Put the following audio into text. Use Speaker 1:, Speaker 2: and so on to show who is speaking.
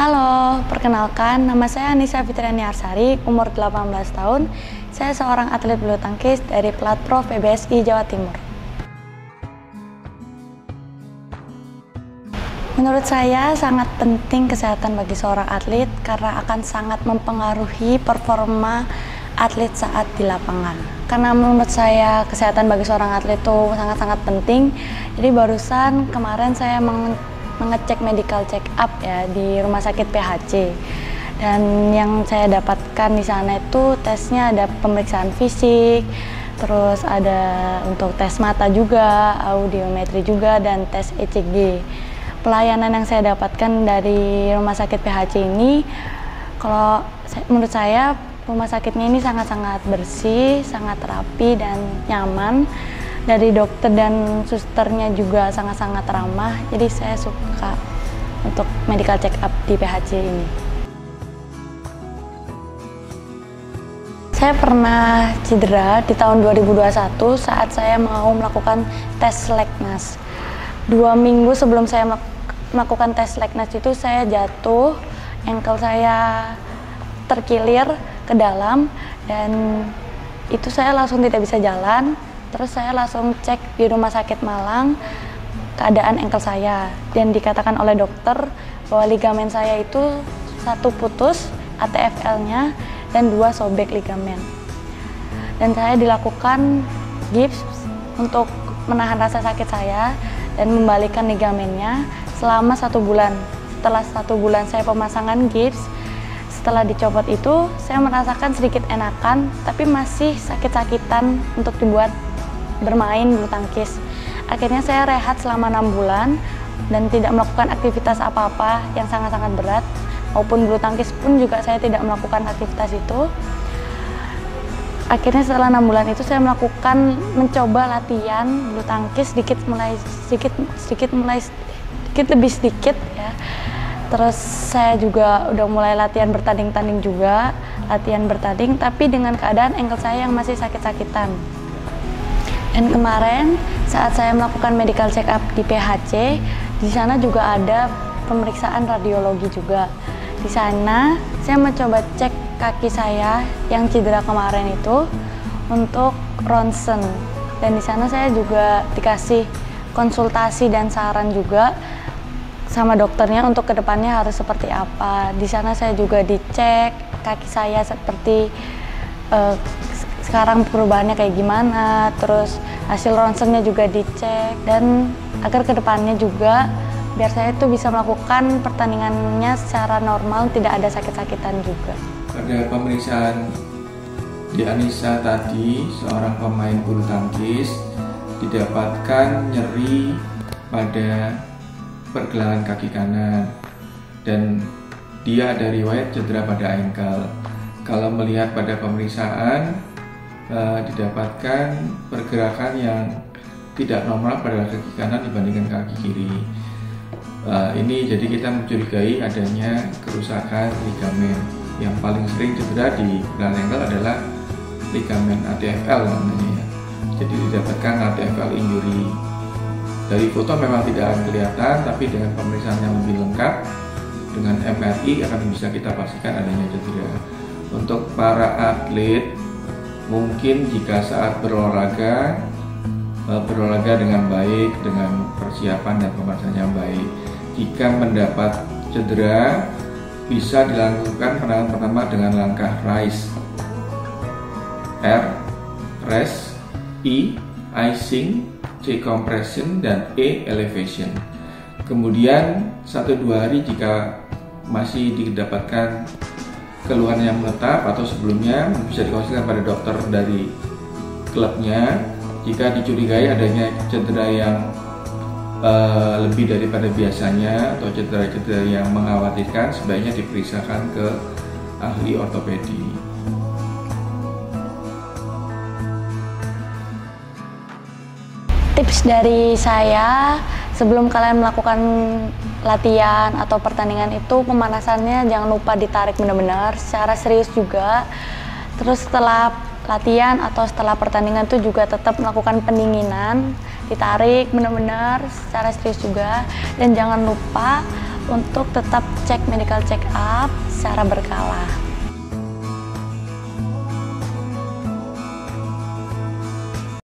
Speaker 1: Halo, perkenalkan nama saya Anissa Fitriani Arsari, umur 18 tahun. Saya seorang atlet bulu tangkis dari Platpro PBSI Jawa Timur. Menurut saya sangat penting kesehatan bagi seorang atlet karena akan sangat mempengaruhi performa atlet saat di lapangan. Karena menurut saya kesehatan bagi seorang atlet itu sangat-sangat penting. Jadi barusan kemarin saya mengecek medical check up ya di rumah sakit PHC. Dan yang saya dapatkan di sana itu tesnya ada pemeriksaan fisik, terus ada untuk tes mata juga, audiometri juga, dan tes ECG. Pelayanan yang saya dapatkan dari rumah sakit PHC ini, menurut saya rumah sakitnya ini sangat-sangat bersih, sangat rapi dan nyaman. Dari dokter dan susternya juga sangat-sangat ramah. Jadi saya suka untuk medical check up di PHC ini. Saya pernah cedera di tahun 2021 saat saya mau melakukan tes Leknas. 2 minggu sebelum saya melakukan tes Leknas itu saya jatuh, ankle saya terkilir ke dalam dan itu saya langsung tidak bisa jalan. Terus saya langsung cek di rumah sakit Malang keadaan ankle saya dan dikatakan oleh dokter bahwa ligamen saya itu 1 putus ATFL-nya dan 2 sobek ligamen. Dan saya dilakukan gips untuk menahan rasa sakit saya dan membalikan ligamennya selama 1 bulan. Setelah 1 bulan saya pemasangan gips, setelah dicopot itu saya merasakan sedikit enakan, tapi masih sakit-sakitan untuk dibuat bermain bulu tangkis. Akhirnya saya rehat selama 6 bulan dan tidak melakukan aktivitas apa-apa yang sangat-sangat berat, maupun bulu tangkis pun juga saya tidak melakukan aktivitas itu. Akhirnya setelah 6 bulan itu saya mencoba latihan bulu tangkis sedikit lebih sedikit ya. Terus saya juga udah mulai latihan bertanding tapi dengan keadaan ankle saya yang masih sakit-sakitan. Dan kemarin saat saya melakukan medical check up di PHC, di sana juga ada pemeriksaan radiologi juga. Di sana saya mencoba cek kaki saya yang cedera kemarin itu untuk ronsen. Dan di sana saya juga dikasih konsultasi dan saran juga sama dokternya untuk kedepannya harus seperti apa. Di sana saya juga dicek kaki saya seperti sekarang perubahannya kayak gimana, terus hasil ronsennya juga dicek, dan agar kedepannya juga biar saya itu bisa melakukan pertandingannya secara normal, tidak ada sakit-sakitan juga.
Speaker 2: Pada pemeriksaan di Anissa tadi, seorang pemain bulu tangkis didapatkan nyeri pada pergelangan kaki kanan dan dia ada riwayat cedera pada ankle. Kalau melihat pada pemeriksaan didapatkan pergerakan yang tidak normal pada kaki kanan dibandingkan kaki kiri. Ini jadi kita mencurigai adanya kerusakan ligamen. Yang paling sering cedera di pergelangan ankle adalah ligamen ATFL namanya. Jadi didapatkan ATFL injury. Dari foto memang tidak akan kelihatan, tapi dengan pemeriksaan yang lebih lengkap dengan MRI akan bisa kita pastikan adanya cedera. Untuk para atlet, mungkin jika saat berolahraga dengan baik, dengan persiapan dan pemanasan yang baik. Jika mendapat cedera, bisa dilakukan penanganan pertama dengan langkah RICE. R, rest, I, icing, C, compression, dan E, elevation. Kemudian 1-2 hari jika masih didapatkan keluhan yang menetap atau sebelumnya bisa dikonsultasikan pada dokter dari klubnya. Jika dicurigai adanya cedera yang lebih daripada biasanya atau cedera-cedera yang mengkhawatirkan, sebaiknya diperiksakan ke ahli ortopedi.
Speaker 1: Tips dari saya, sebelum kalian melakukan latihan atau pertandingan itu, pemanasannya jangan lupa ditarik benar-benar secara serius juga. Terus setelah latihan atau setelah pertandingan itu juga tetap melakukan pendinginan, ditarik benar-benar secara serius juga. Dan jangan lupa untuk tetap cek medical check up secara berkala.